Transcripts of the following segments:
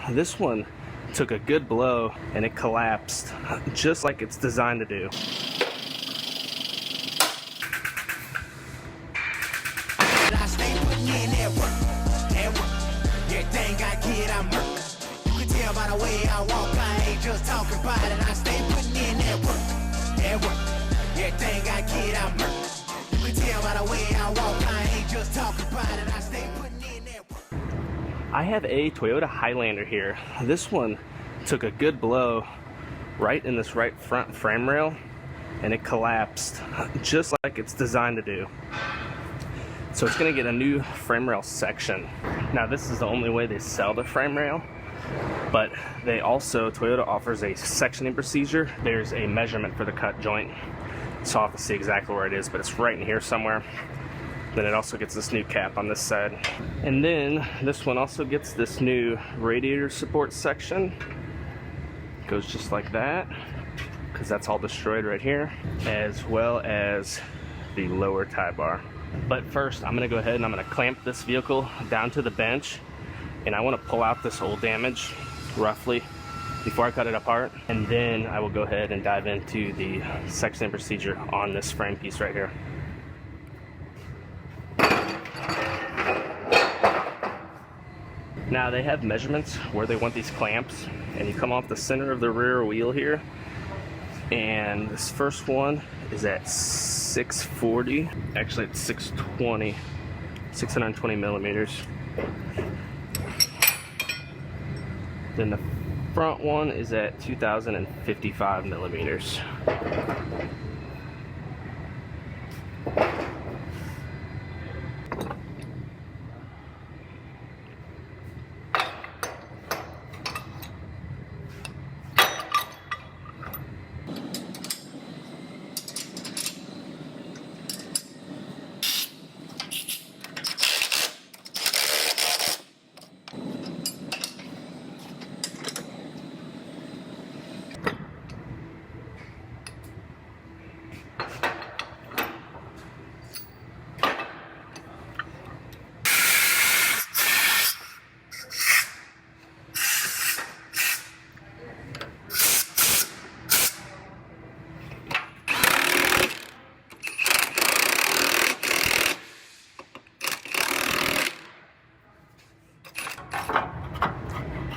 This one took a good blow and it collapsed just like it's designed to do. I have a Toyota Highlander here. This one took a good blow right in this right front frame rail and it collapsed just like it's designed to do. So it's going to get a new frame rail section. Now this is the only way they sell the frame rail, but they also, Toyota offers a sectioning procedure. There's a measurement for the cut joint, so I'll have to see exactly where it is, but it's right in here somewhere. Then it also gets this new cap on this side. And then this one also gets this new radiator support section. Goes just like that, because that's all destroyed right here, as well as the lower tie bar. But first, I'm gonna go ahead and I'm gonna clamp this vehicle down to the bench, and I wanna pull out this old damage, roughly, before I cut it apart. And then I will go ahead and dive into the sectioning procedure on this frame piece right here. Now they have measurements where they want these clamps, and you come off the center of the rear wheel here, and this first one is at 640, actually it's 620 millimeters. Then the front one is at 2055 millimeters.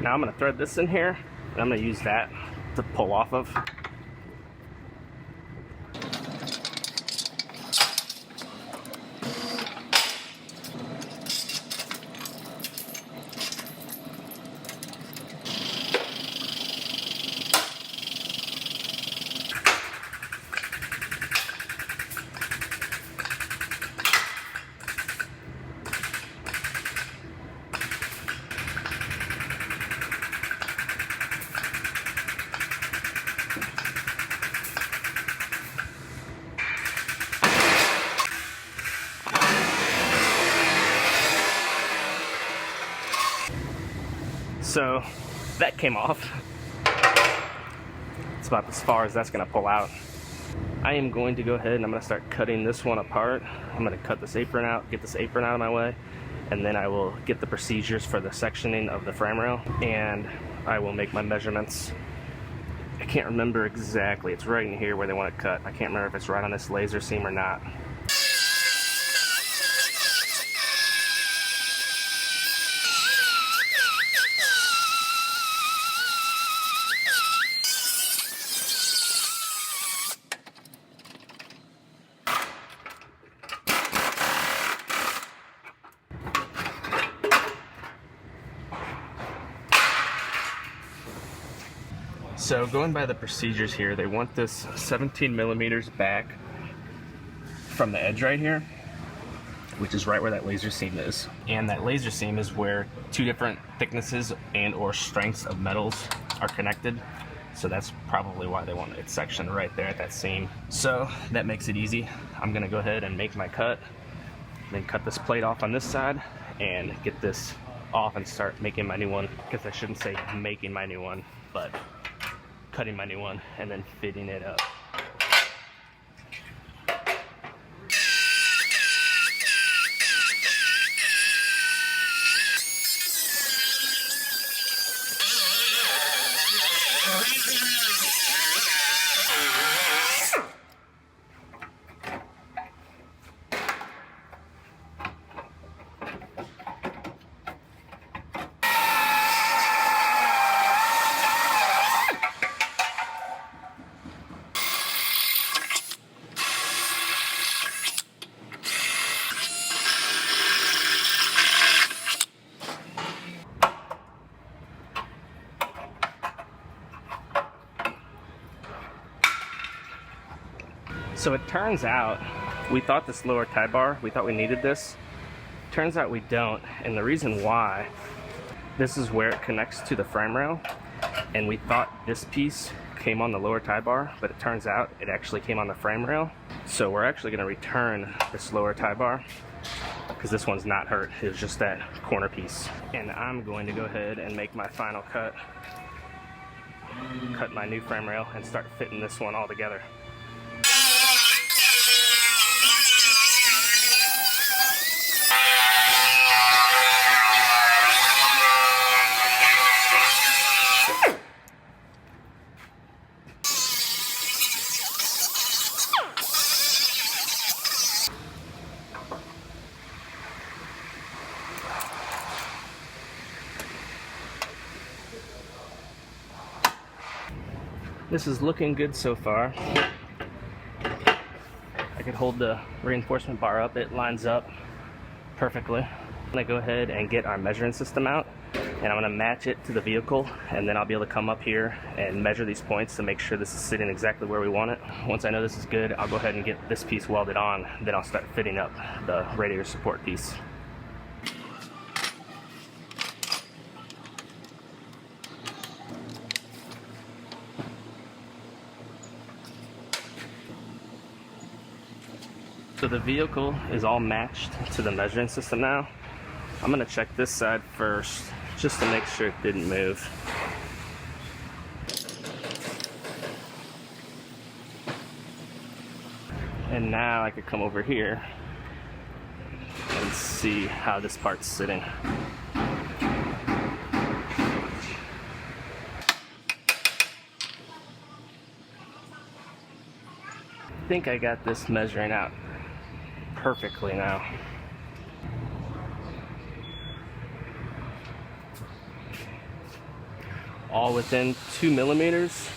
Now I'm going to thread this in here, and I'm going to use that to pull off of. So that came off. It's about as far as that's going to pull out. I am going to go ahead and I'm going to start cutting this one apart. I'm going to cut this apron out, get this apron out of my way, and then I will get the procedures for the sectioning of the frame rail, and I will make my measurements. I can't remember exactly. It's right in here where they want it cut. I can't remember if it's right on this laser seam or not. So going by the procedures here, they want this 17 millimeters back from the edge right here, which is right where that laser seam is. And that laser seam is where two different thicknesses and or strengths of metals are connected. So that's probably why they want it sectioned right there at that seam. So that makes it easy. I'm gonna go ahead and make my cut, then cut this plate off on this side and get this off and start making my new one. Because I shouldn't say making my new one, but cutting my new one and then fitting it up. So it turns out, we thought this lower tie bar, we thought we needed this. Turns out we don't, and the reason why, this is where it connects to the frame rail, and we thought this piece came on the lower tie bar, but it turns out it actually came on the frame rail. So we're actually going to return this lower tie bar, because this one's not hurt, it was just that corner piece. And I'm going to go ahead and make my final cut my new frame rail, and start fitting this one all together. This is looking good so far. I could hold the reinforcement bar up, it lines up perfectly. I'm gonna go ahead and get our measuring system out, and I'm gonna match it to the vehicle, and then I'll be able to come up here and measure these points to make sure this is sitting exactly where we want it. Once I know this is good, I'll go ahead and get this piece welded on, then I'll start fitting up the radiator support piece. So the vehicle is all matched to the measuring system now. I'm gonna check this side first, just to make sure it didn't move. And now I could come over here and see how this part's sitting. I think I got this measuring out perfectly now. All within 2 millimeters.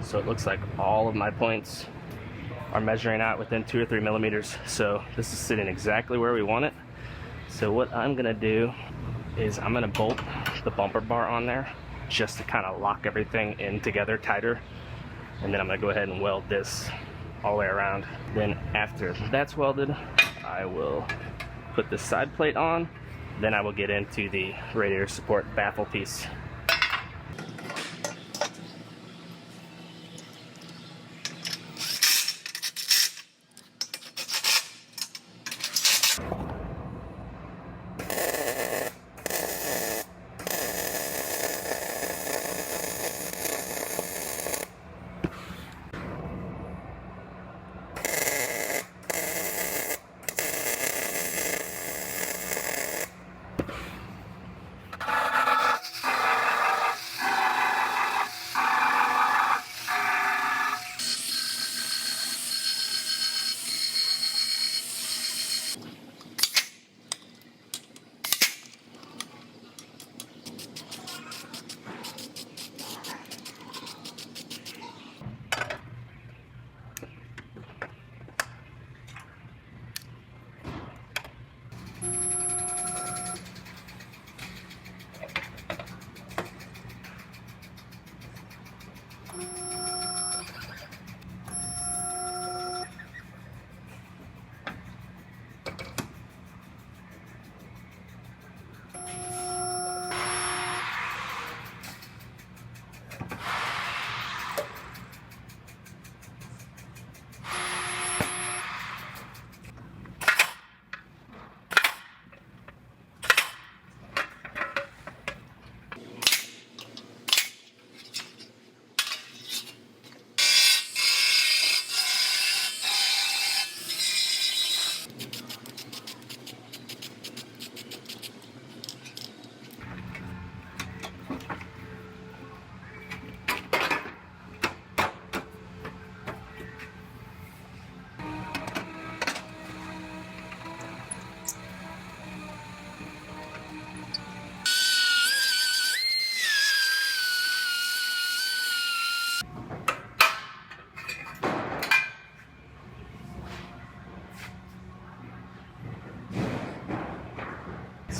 So it looks like all of my points are measuring out within 2 or 3 millimeters. So this is sitting exactly where we want it. So what I'm gonna do is I'm gonna bolt the bumper bar on there just to kind of lock everything in together tighter. And then I'm gonna go ahead and weld this all the way around. Then after that's welded, I will put the side plate on. Then I will get into the radiator support baffle piece.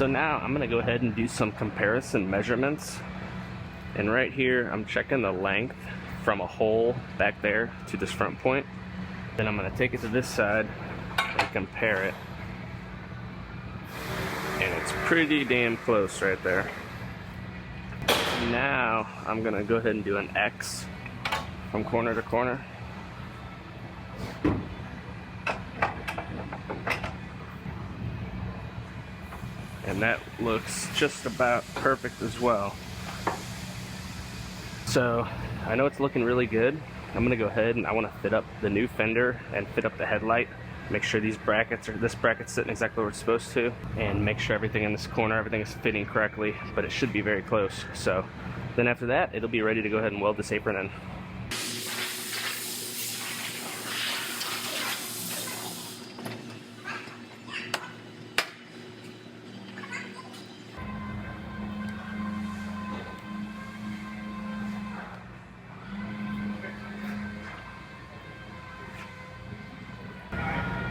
So now I'm gonna go ahead and do some comparison measurements. And right here, I'm checking the length from a hole back there to this front point. Then I'm gonna take it to this side and compare it. And it's pretty damn close right there. Now I'm gonna go ahead and do an X from corner to corner. And that looks just about perfect as well. So I know it's looking really good. I'm gonna go ahead and I wanna fit up the new fender and fit up the headlight. Make sure this bracket's sitting exactly where it's supposed to, and make sure everything in this corner, everything is fitting correctly, but it should be very close. So then after that, it'll be ready to go ahead and weld this apron in.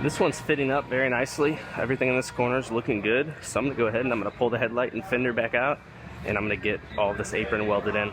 This one's fitting up very nicely. Everything in this corner is looking good. So I'm gonna go ahead and I'm gonna pull the headlight and fender back out, and I'm gonna get all this apron welded in.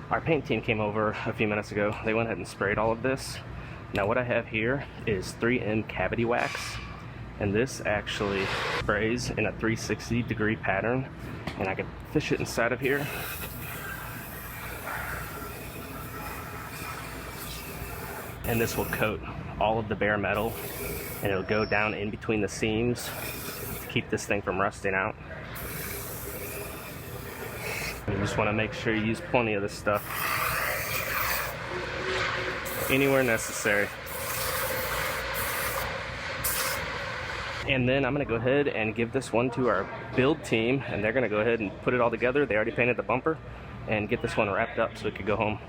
Our paint team came over a few minutes ago. They went ahead and sprayed all of this. Now what I have here is 3M cavity wax, and this actually sprays in a 360-degree pattern, and I can fish it inside of here. And this will coat all of the bare metal, and it'll go down in between the seams to keep this thing from rusting out. You just want to make sure you use plenty of this stuff anywhere necessary. And then I'm going to go ahead and give this one to our build team, and they're going to go ahead and put it all together. They already painted the bumper, and get this one wrapped up so it could go home.